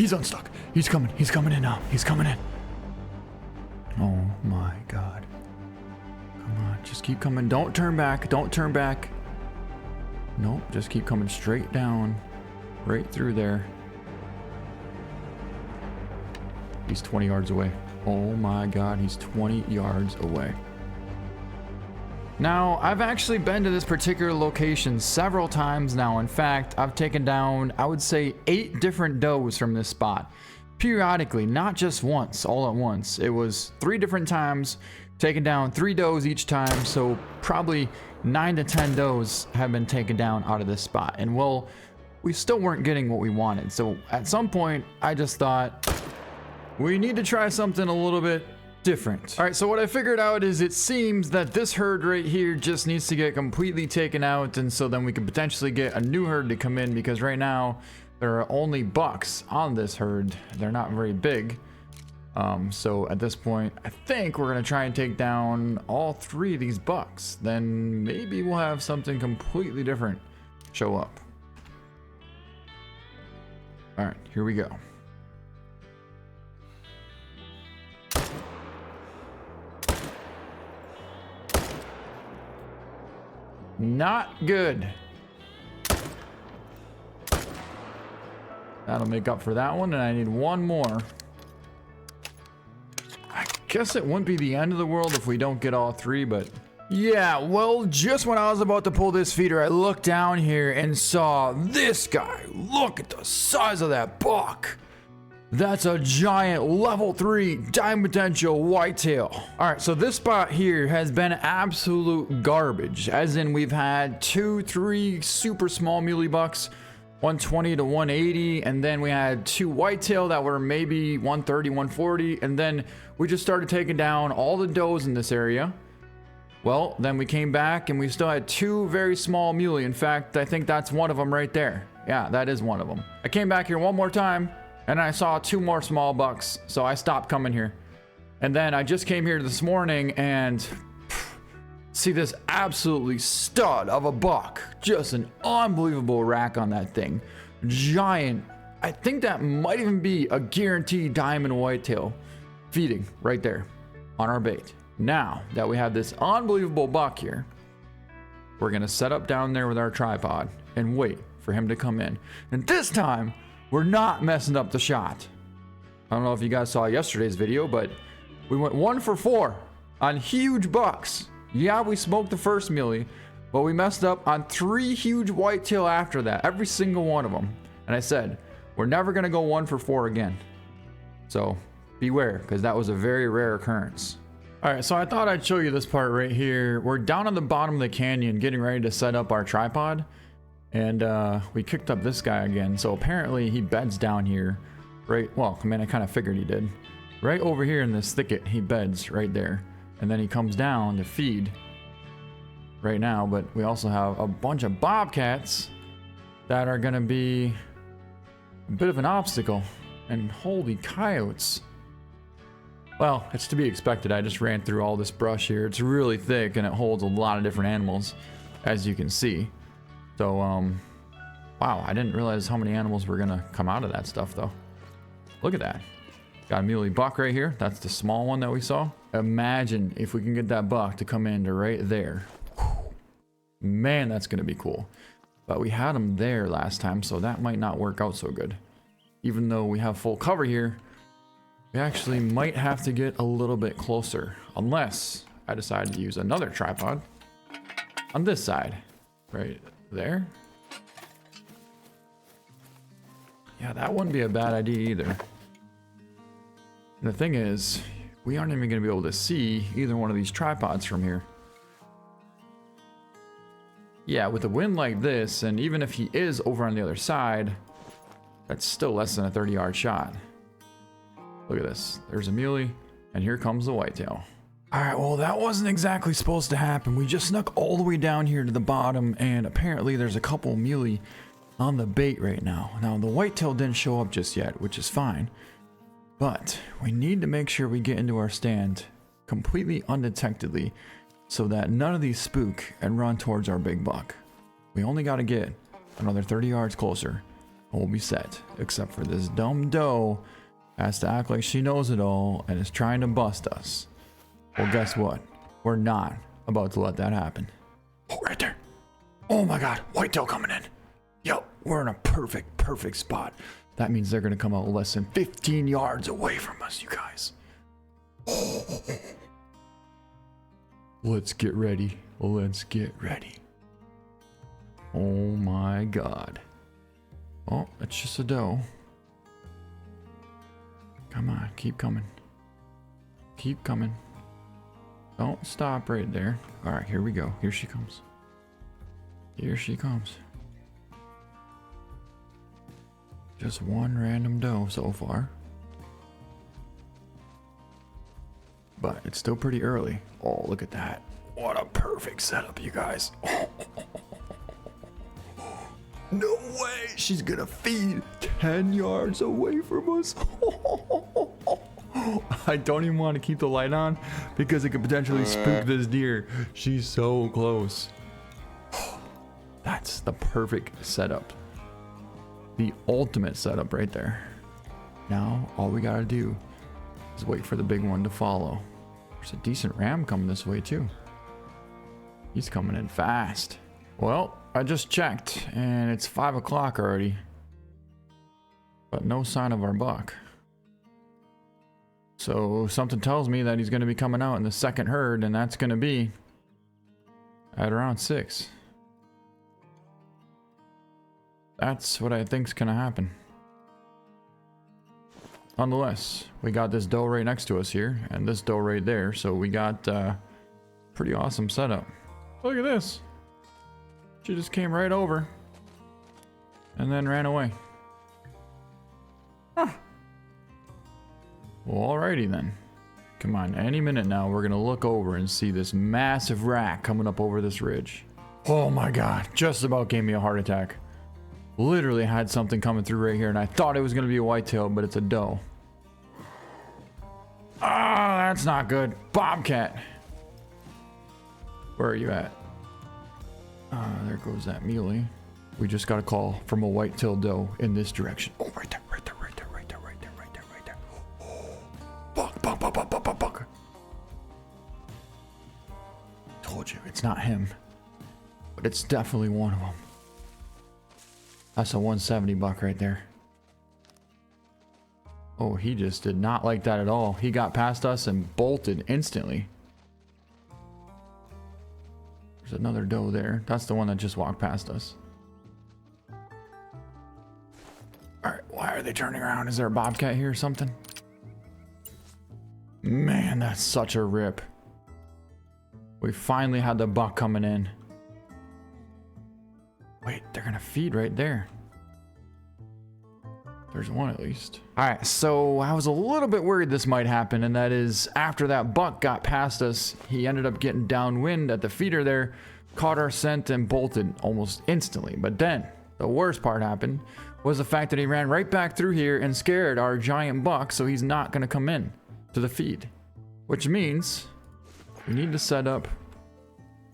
He's unstuck. He's coming. He's coming in now. He's coming in. Oh my God. Come on. Just keep coming. Don't turn back. Don't turn back. Nope. Just keep coming straight down. Right through there. He's 20 yards away. Oh my God. He's 20 yards away. Now, I've actually been to this particular location several times now. In fact, I've taken down, I would say, 8 different does from this spot. Periodically, not just once, all at once. It was 3 different times, taken down 3 does each time, so probably 9 to 10 does have been taken down out of this spot. And well, we still weren't getting what we wanted. So at some point, I just thought, we need to try something a little bit different. All right, so what I figured out is it seems that this herd right here just needs to get completely taken out, and so then we could potentially get a new herd to come in, because right now there are only bucks on this herd. They're not very big. So at this point, I think we're gonna try and take down all 3 of these bucks. Then maybe we'll have something completely different show up. All right, here we go. Not good. That'll make up for that one, and I need 1 more. I guess it wouldn't be the end of the world if we don't get all 3, but yeah, well, just when I was about to pull this feeder, I looked down here and saw this guy. Look at the size of that buck. That's a giant level 3 diamond potential whitetail. All right, so this spot here has been absolute garbage, as in we've had 2, 3 super small muley bucks, 120 to 180, and then we had 2 whitetail that were maybe 130, 140, and then we just started taking down all the does in this area. Well, then we came back and we still had 2 very small muley. In fact, I think that's one of them right there. Yeah, that is one of them. I came back here one more time, and I saw 2 more small bucks, so I stopped coming here. And then I just came here this morning and see this absolutely stud of a buck. Just an unbelievable rack on that thing. Giant. I think that might even be a guaranteed diamond whitetail feeding right there on our bait. Now that we have this unbelievable buck here, we're gonna set up down there with our tripod and wait for him to come in. And this time, we're not messing up the shot. I don't know if you guys saw yesterday's video, but we went 1 for 4 on huge bucks. Yeah, we smoked the first muley, but we messed up on 3 huge whitetail after that, every single one of them. And I said, we're never gonna go 1 for 4 again. So beware, because that was a very rare occurrence. All right, so I thought I'd show you this part right here. We're down on the bottom of the canyon getting ready to set up our tripod. And we kicked up this guy again. So apparently he beds down here, right? Well, I mean, I kind of figured he did. Right over here in this thicket, he beds right there. And then he comes down to feed right now. But we also have a bunch of bobcats that are gonna be a bit of an obstacle. And holy coyotes. Well, it's to be expected. I just ran through all this brush here. It's really thick and it holds a lot of different animals, as you can see. So, wow, I didn't realize how many animals were gonna come out of that stuff, though. Look at that. Got a muley buck right here. That's the small one that we saw. Imagine if we can get that buck to come into right there. Whew. Man, that's gonna be cool. But we had him there last time, so that might not work out so good. Even though we have full cover here, we actually might have to get a little bit closer. Unless I decide to use another tripod on this side. Right there. Yeah, that wouldn't be a bad idea either. And the thing is, we aren't even going to be able to see either one of these tripods from here. Yeah, with a wind like this, and even if he is over on the other side, that's still less than a 30-yard shot. Look at this. There's a muley, and here comes the whitetail. Alright, well, that wasn't exactly supposed to happen. We just snuck all the way down here to the bottom, and apparently there's a couple muley on the bait right now. Now, the whitetail didn't show up just yet, which is fine. But we need to make sure we get into our stand completely undetectedly so that none of these spook and run towards our big buck. We only got to get another 30 yards closer, we'll be set. Except for this dumb doe has to act like she knows it all and is trying to bust us. Well, guess what? We're not about to let that happen. Oh, right there. Oh my god, whitetail coming in. Yo, we're in a perfect spot. That means they're gonna come out less than 15 yards away from us, you guys. Let's get ready. Let's get ready. Oh my god. Oh, it's just a doe. Come on, keep coming. Keep coming. Don't stop right there. All right, here we go. Here she comes. Here she comes. Just one random doe so far. But it's still pretty early. Oh, look at that. What a perfect setup, you guys. No way. She's gonna feed 10 yards away from us. I don't even want to keep the light on because it could potentially spook this deer. She's so close. That's the perfect setup. The ultimate setup right there. Now, all we gotta do is wait for the big one to follow. There's a decent ram coming this way too. He's coming in fast. Well, I just checked and it's 5 o'clock already. But no sign of our buck. So something tells me that he's going to be coming out in the second herd, and that's going to be at around 6. That's what I think's going to happen. Nonetheless, we got this doe right next to us here, and this doe right there, so we got pretty awesome setup. Look at this. She just came right over and then ran away. Huh. Well, alrighty then. Come on, any minute now we're gonna look over and see this massive rack coming up over this ridge. Oh my god, just about gave me a heart attack. Literally had something coming through right here and I thought it was gonna be a whitetail, but it's a doe. Ah, that's not good. Bobcat. Where are you at? There goes that muley. We just got a call from a whitetail doe in this direction. Oh, right there, right there, right there, right there, right there, right there, right there. Oh, buck, buck, buck, buck, buck, buck, buck. Told you, it's not him. But it's definitely one of them. That's a 170 buck right there. Oh, he just did not like that at all. He got past us and bolted instantly. There's another doe there. That's the one that just walked past us. Alright, why are they turning around? Is there a bobcat here or something? Man, that's such a rip. We finally had the buck coming in. Wait, they're gonna feed right there. There's one at least. Alright, so I was a little bit worried this might happen, and that is after that buck got past us, he ended up getting downwind at the feeder there, caught our scent and bolted almost instantly. But then, the worst part happened was the fact that he ran right back through here and scared our giant buck, so he's not gonna come in to the feed. Which means we need to set up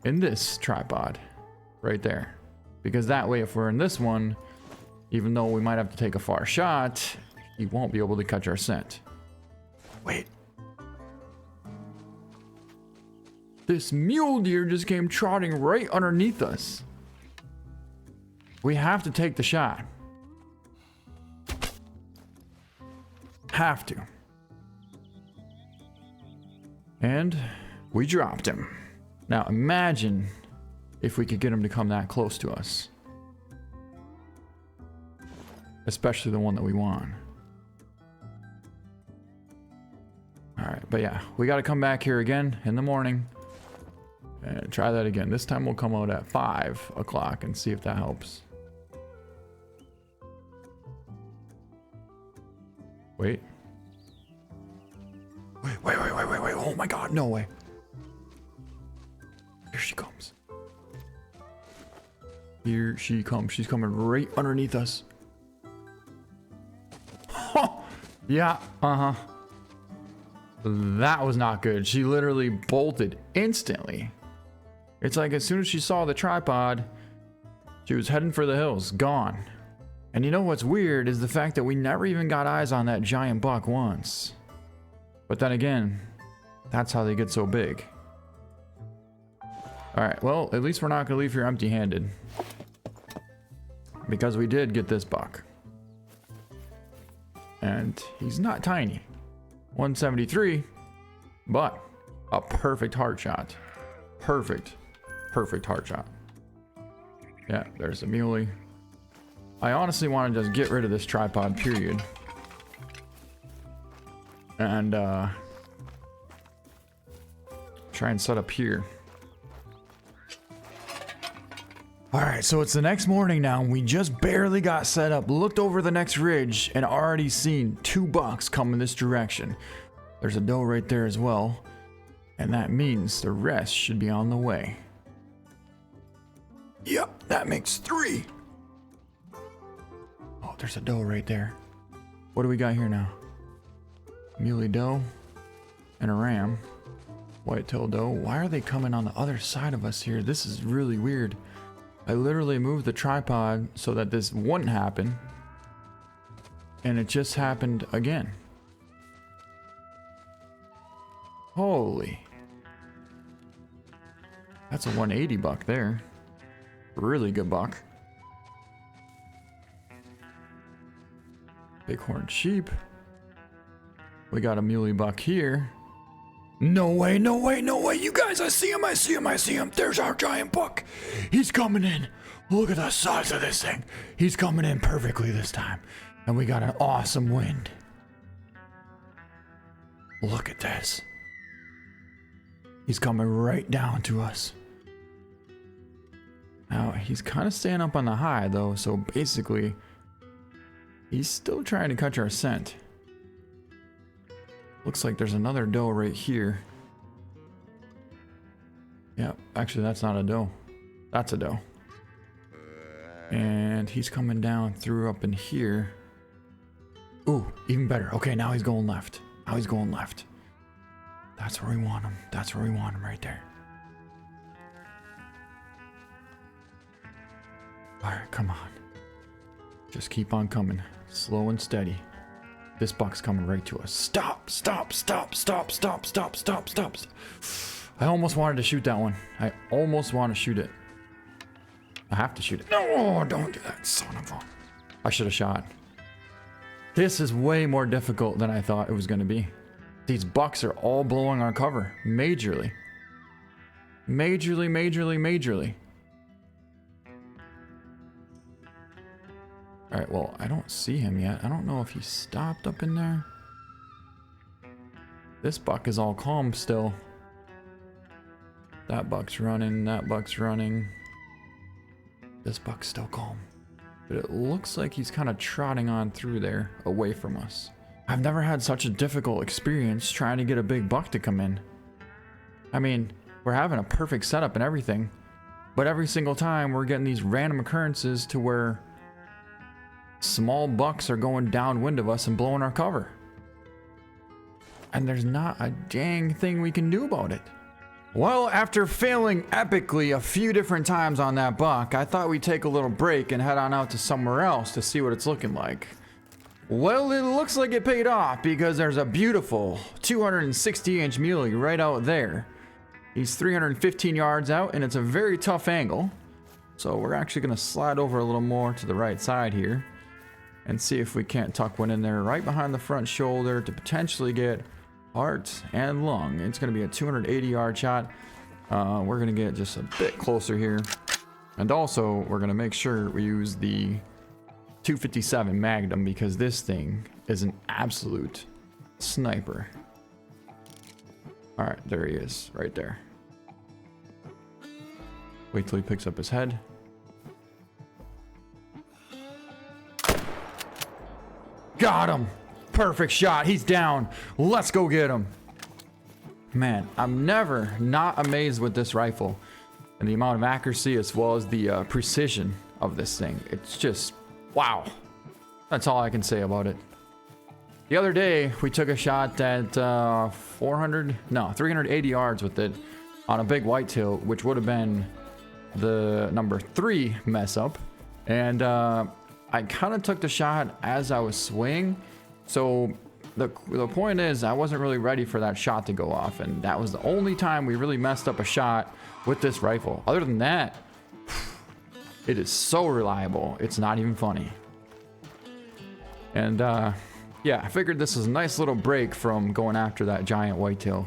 in this tripod right there. Because that way, if we're in this one, even though we might have to take a far shot, he won't be able to catch our scent. Wait. This mule deer just came trotting right underneath us. We have to take the shot. Have to. And we dropped him. Now imagine if we could get him to come that close to us. Especially the one that we want. Alright, but yeah, we gotta come back here again in the morning and try that again. This time we'll come out at 5 o'clock and see if that helps. Wait. Wait. Oh my god, no way. Here she comes. Here she comes. She's coming right underneath us. Yeah, that was not good. She literally bolted instantly. It's like as soon as she saw the tripod, she was heading for the hills, gone. And you know what's weird is the fact that we never even got eyes on that giant buck once. But then again, that's how they get so big. Alright, well, at least we're not going to leave here empty-handed. Because we did get this buck. And he's not tiny. 173, but a perfect heart shot. Perfect heart shot. Yeah, there's the muley. I honestly want to just get rid of this tripod, period. And try and set up here. Alright, so it's the next morning now. We just barely got set up, looked over the next ridge, and already seen 2 bucks come in this direction. There's a doe right there as well. And that means the rest should be on the way. Yep, that makes 3. Oh, there's a doe right there. What do we got here now? Muley doe and a ram. Whitetail doe. Why are they coming on the other side of us here? This is really weird. I literally moved the tripod so that this wouldn't happen. And it just happened again. Holy. That's a 180 buck there. Really good buck. Bighorn sheep. We got a muley buck here. No way, no way, no way. You guys, I see him, I see him, I see him. There's our giant buck. He's coming in. Look at the size of this thing. He's coming in perfectly this time. And we got an awesome wind. Look at this. He's coming right down to us. Now, he's kind of staying up on the high, though. So basically, he's still trying to catch our scent. Looks like there's another doe right here. Yep, actually that's not a doe. That's a doe. And he's coming down through up in here. Ooh, even better. Okay, now he's going left. Now he's going left. That's where we want him. That's where we want him, right there. Alright, come on. Just keep on coming. Slow and steady. This buck's coming right to us. Stop, stop, stop, stop, stop, stop, stop, stop. I almost wanted to shoot that one. I almost want to shoot it. I have to shoot it. No, don't do that, son of a... I should have shot. This is way more difficult than I thought it was going to be. These bucks are all blowing our cover. Majorly. Majorly, majorly, majorly. Alright, well, I don't see him yet. I don't know if he stopped up in there. This buck is all calm still. That buck's running. That buck's running. This buck's still calm. But it looks like he's kind of trotting on through there, away from us. I've never had such a difficult experience trying to get a big buck to come in. I mean, we're having a perfect setup and everything. But every single time we're getting these random occurrences to where small bucks are going downwind of us and blowing our cover. And there's not a dang thing we can do about it. Well, after failing epically a few different times on that buck, I thought we'd take a little break and head on out to somewhere else to see what it's looking like. Well, it looks like it paid off because there's a beautiful 260-inch muley right out there. He's 315 yards out and it's a very tough angle. So we're actually going to slide over a little more to the right side here and see if we can't tuck one in there right behind the front shoulder to potentially get heart and lung. It's going to be a 280-yard shot. We're going to get just a bit closer here. And also, we're going to make sure we use the 257 Magnum because this thing is an absolute sniper. All right, there he is, right there. Wait till he picks up his head. Got him! Perfect shot. He's down. Let's go get him. Man, I'm never not amazed with this rifle and the amount of accuracy as well as the precision of this thing. It's just, wow. That's all I can say about it. The other day, we took a shot at 380 yards with it on a big whitetail, which would have been the number 3 mess up. And I kind of took the shot as I was swinging. So the point is, I wasn't really ready for that shot to go off. And that was the only time we really messed up a shot with this rifle. Other than that, it is so reliable. It's not even funny. And yeah, I figured this is a nice little break from going after that giant whitetail.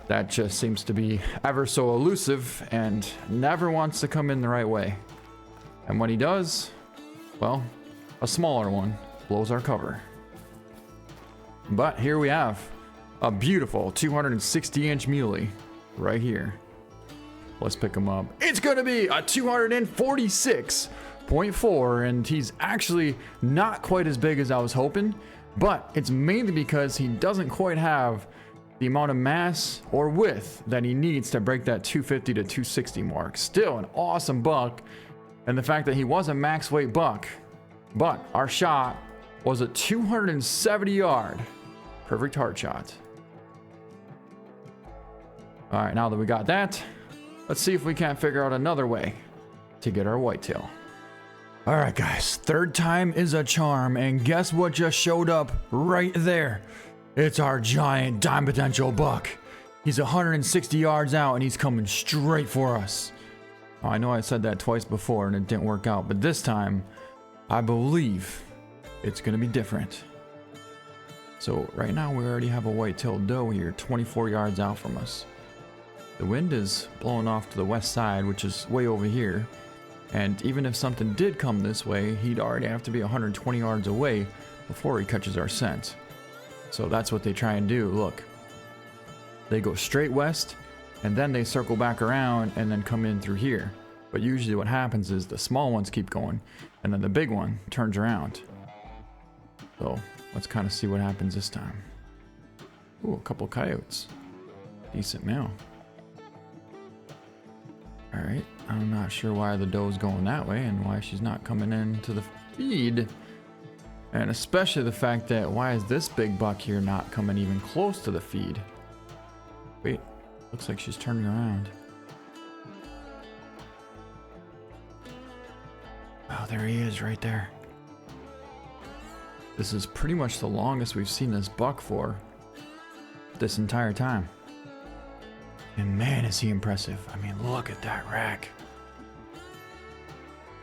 That just seems to be ever so elusive and never wants to come in the right way. And when he does, well, a smaller one blows our cover. But here we have a beautiful 260-inch muley right here. Let's pick him up. It's gonna be a 246.4, and he's actually not quite as big as I was hoping, but it's mainly because he doesn't quite have the amount of mass or width that he needs to break that 250 to 260 mark. Still an awesome buck, and the fact that he was a max weight buck, but our shot was a 270 yard perfect heart shot. All right, now that we got that, let's see if we can't figure out another way to get our whitetail. All right, guys, third time is a charm, and guess what just showed up right there? It's our giant dime potential buck. He's 160 yards out, and he's coming straight for us. Oh, I know I said that twice before, and it didn't work out, but this time, I believe it's gonna be different. So right now, we already have a white-tailed doe here, 24 yards out from us. The wind is blowing off to the west side, which is way over here. And even if something did come this way, he'd already have to be 120 yards away before he catches our scent. So that's what they try and do. Look, they go straight west, and then they circle back around and then come in through here. But usually what happens is the small ones keep going, and then the big one turns around. So let's kind of see what happens this time. Ooh, a couple coyotes. Decent meal. Alright, I'm not sure why the doe's going that way and why she's not coming into the feed. And especially the fact that why is this big buck here not coming even close to the feed? Wait, looks like she's turning around. Oh, there he is right there. This is pretty much the longest we've seen this buck for this entire time. And man, is he impressive. I mean, look at that rack.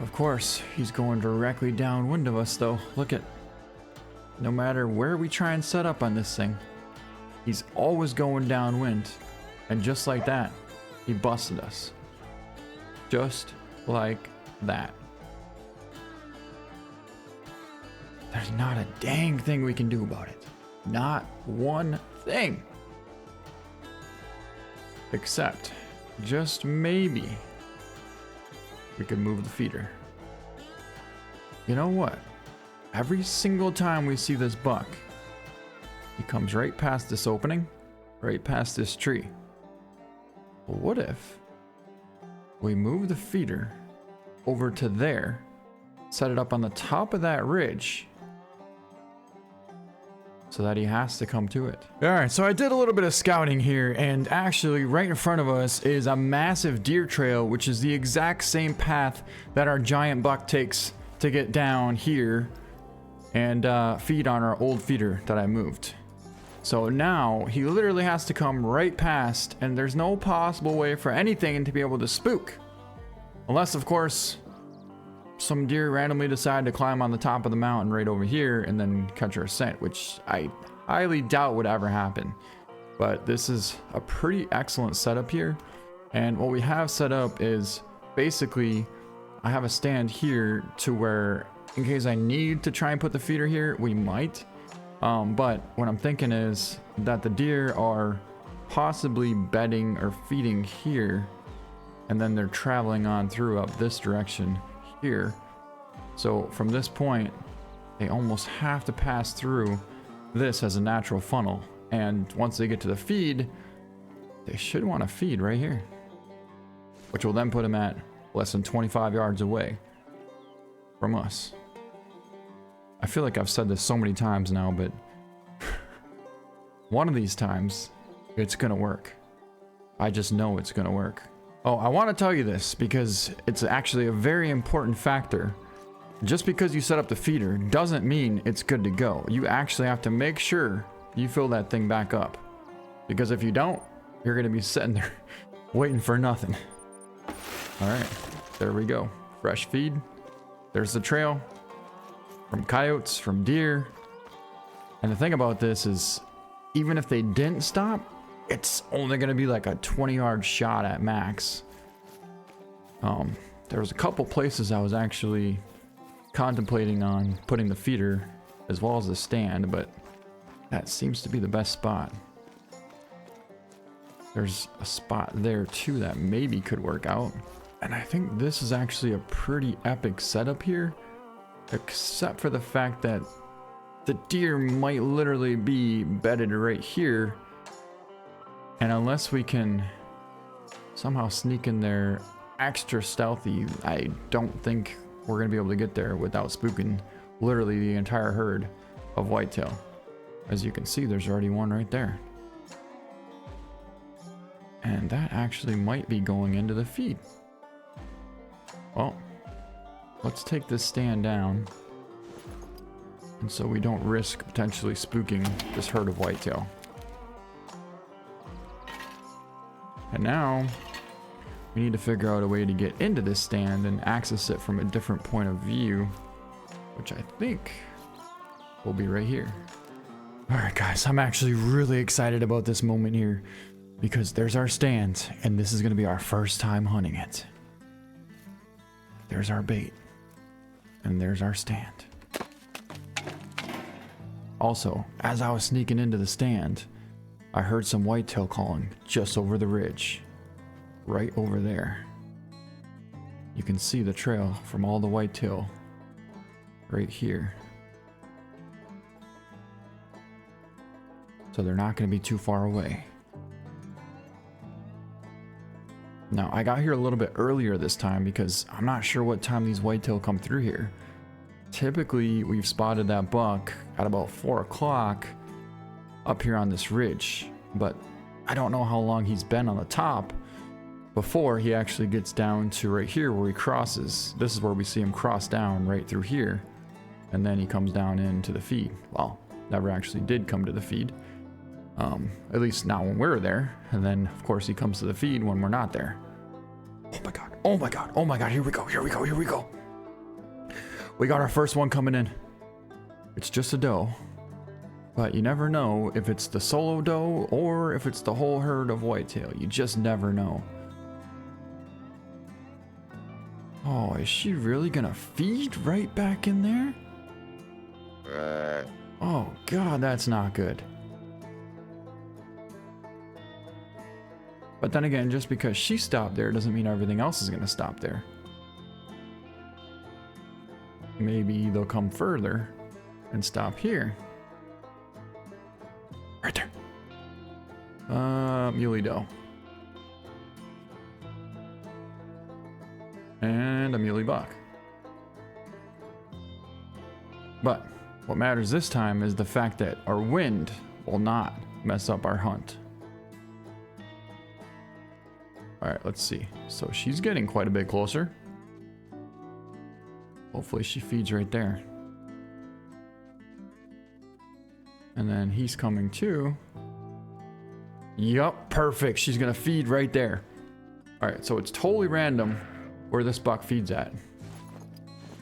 Of course, he's going directly downwind of us though. Look at, no matter where we try and set up on this thing, he's always going downwind. And just like that, he busted us. Just like that. There's not a dang thing we can do about it. Not one thing. Except, just maybe, we could move the feeder. You know what? Every single time we see this buck, he comes right past this opening, right past this tree. Well, what if we move the feeder over to there, set it up on the top of that ridge, so that he has to come to it. All right, so I did a little bit of scouting here, and actually right in front of us is a massive deer trail, which is the exact same path that our giant buck takes to get down here and feed on our old feeder that I moved. So now he literally has to come right past, and there's no possible way for anything to be able to spook. Unless, of course, some deer randomly decide to climb on the top of the mountain right over here and then catch our scent, which I highly doubt would ever happen. But this is a pretty excellent setup here. And what we have set up is basically I have a stand here to where in case I need to try and put the feeder here, we might. But what I'm thinking is that the deer are possibly bedding or feeding here, and then they're traveling on through up this direction here. So from this point, they almost have to pass through this as a natural funnel. And once they get to the feed, they should want to feed right here, which will then put them at less than 25 yards away from us. I feel like I've said this so many times now, but one of these times it's gonna work. I just know it's gonna work. Oh, I want to tell you this because it's actually a very important factor just because you set up the feeder doesn't mean it's good to go. You actually have to make sure you fill that thing back up. Because if you don't, you're gonna be sitting there waiting for nothing. All right, there we go. Fresh feed. There's the trail from coyotes, from deer. And the thing about this is, even if they didn't stop, it's only gonna be like a 20-yard shot at max. There was a couple places I was actually contemplating on putting the feeder as well as the stand, but that seems to be the best spot. There's a spot there too that maybe could work out. And I think this is actually a pretty epic setup here, except for the fact that the deer might literally be bedded right here. And unless we can somehow sneak in there extra stealthy, I don't think we're gonna be able to get there without spooking literally the entire herd of whitetail. As you can see, there's already one right there. And that actually might be going into the feed. Well, let's take this stand down. And so we don't risk potentially spooking this herd of whitetail. And now we need to figure out a way to get into this stand and access it from a different point of view, which I think will be right here. All right, guys, I'm actually really excited about this moment here because there's our stand and this is going to be our first time hunting it. There's our bait and there's our stand. Also, as I was sneaking into the stand, I heard some whitetail calling just over the ridge, right over there. You can see the trail from all the whitetail right here. So they're not going to be too far away. Now, I got here a little bit earlier this time because I'm not sure what time these whitetail come through here. Typically, we've spotted that buck at about 4 o'clock up here on this ridge, but I don't know how long he's been on the top before he actually gets down to right here where he crosses. This is where we see him cross down right through here, and then he comes down into the feed. Well, never actually did come to the feed. At least not when we're there. And then of course he comes to the feed when we're not there. Oh my God, oh my God, oh my God, here we go, here we go, here we go. We got our first one coming in. It's just a doe, but you never know if it's the solo doe or if it's the whole herd of whitetail. You just never know. Oh, is she really gonna feed right back in there? Oh God, that's not good. But then again, just because she stopped there doesn't mean everything else is gonna stop there. Maybe they'll come further and stop here. Right there. Muley doe. And a muley buck. But what matters this time is the fact that our wind will not mess up our hunt. All right, let's see. So she's getting quite a bit closer. Hopefully she feeds right there. And then he's coming too. Yup, perfect. She's gonna feed right there. All right, so it's totally random where this buck feeds at.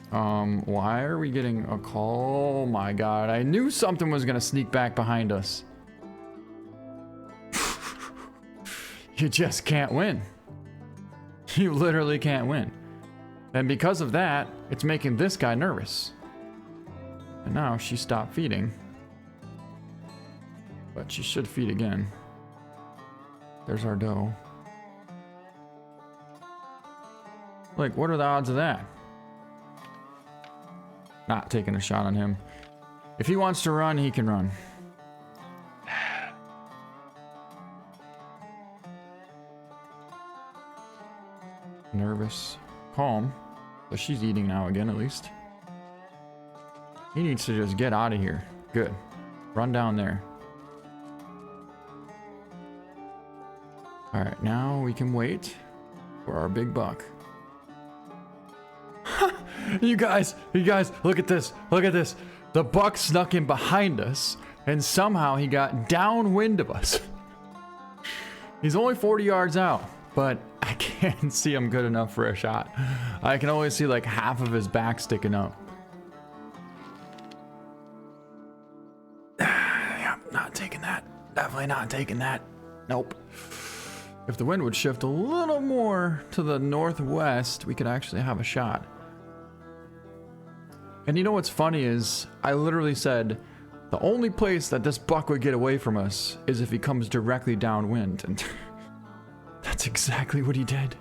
Why are we getting a call? Oh my God, I knew something was gonna sneak back behind us. You just can't win. You literally can't win. And because of that, it's making this guy nervous. And now she stopped feeding. But she should feed again. There's our doe. Like, what are the odds of that? Not taking a shot on him. If he wants to run, he can run. Nervous. Calm. So she's eating now again, at least. He needs to just get out of here. Good. Run down there. Alright, now we can wait for our big buck. You guys, look at this. Look at this. The buck snuck in behind us, and somehow he got downwind of us. He's only 40 yards out, but I can't see him good enough for a shot. I can only see like half of his back sticking up. Yeah, not taking that. Definitely not taking that. Nope. If the wind would shift a little more to the northwest, we could actually have a shot. And you know what's funny is, I literally said, the only place that this buck would get away from us is if he comes directly downwind. And that's exactly what he did.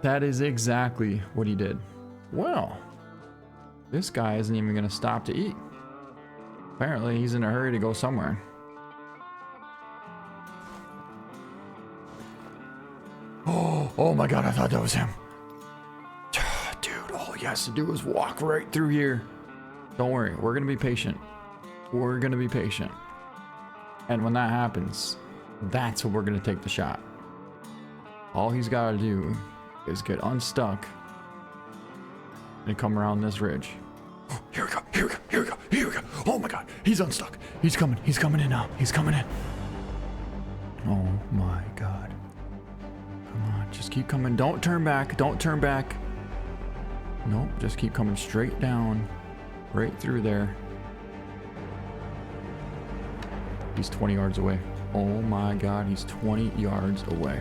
That is exactly what he did. Well, this guy isn't even going to stop to eat. Apparently, he's in a hurry to go somewhere. Oh my god, I thought that was him. Dude, all he has to do is walk right through here. Don't worry, we're gonna be patient. We're gonna be patient. And when that happens, that's when we're gonna take the shot. All he's gotta do is get unstuck and come around this ridge. Oh, here we go, here we go, here we go, here we go. Oh my god, he's unstuck. He's coming in now. He's coming in. Oh my god. Come on, just keep coming. Don't turn back. Don't turn back. Nope, just keep coming straight down. Right through there. He's 20 yards away. Oh my god, he's 20 yards away.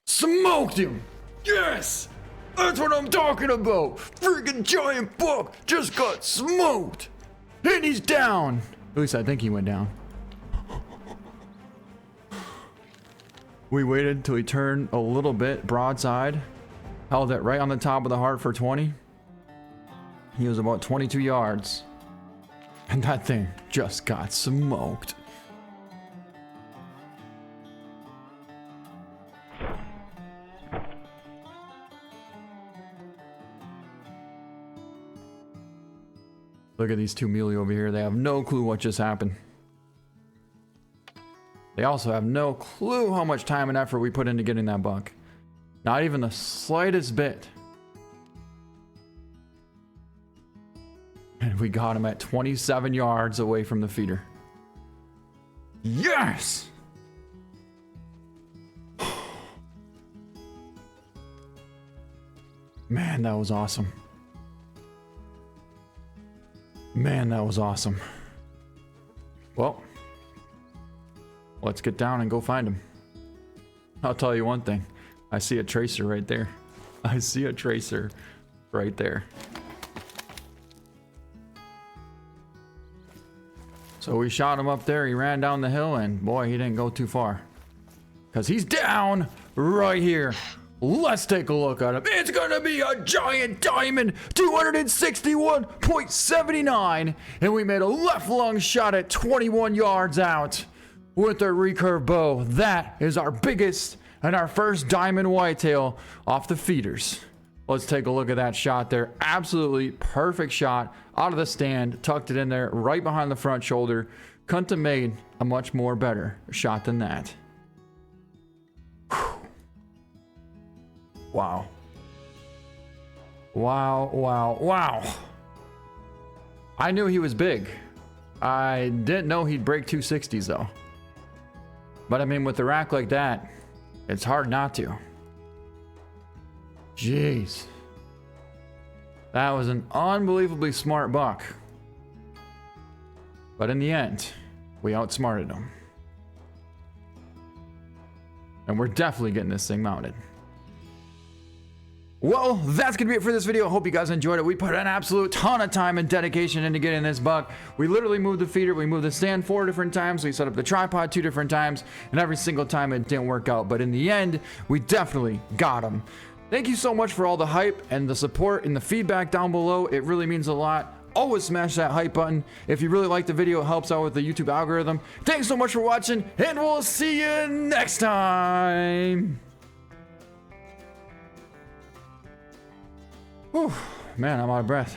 Smoked him! Yes! That's what I'm talking about! Freaking giant buck just got smoked! And he's down! At least I think he went down. We waited until he turned a little bit broadside. Held it right on the top of the heart for 20. He was about 22 yards. And that thing just got smoked. Look at these two muley over here. They have no clue what just happened. They also have no clue how much time and effort we put into getting that buck. Not even the slightest bit. And we got him at 27 yards away from the feeder. Yes! Man, that was awesome. Man, that was awesome. Well, let's get down and go find him. I'll tell you one thing. I see a tracer right there. I see a tracer right there. So we shot him up there. He ran down the hill and boy, he didn't go too far. Because he's down right here. Let's take a look at him. It's gonna be a giant diamond, 261.79. And we made a left lung shot at 21 yards out with a recurve bow. That is our biggest and our first diamond whitetail off the feeders. Let's take a look at that shot there. Absolutely perfect shot out of the stand. Tucked it in there right behind the front shoulder. Couldn't have made a much more better shot than that. Wow. Wow, wow, wow. I knew he was big. I didn't know he'd break 260s though. But I mean, with a rack like that, it's hard not to. Jeez. That was an unbelievably smart buck. But in the end, we outsmarted him. And we're definitely getting this thing mounted. Well, that's gonna be it for this video. I hope you guys enjoyed it. We put an absolute ton of time and dedication into getting this buck. We literally moved the feeder, we moved the stand 4 different times, we set up the tripod 2 different times, and every single time it didn't work out. But in the end, we definitely got him. Thank you so much for all the hype and the support and the feedback down below. It really means a lot. Always smash that hype button. If you really like the video, it helps out with the YouTube algorithm. Thanks so much for watching, and we'll see you next time. Whew, man, I'm out of breath.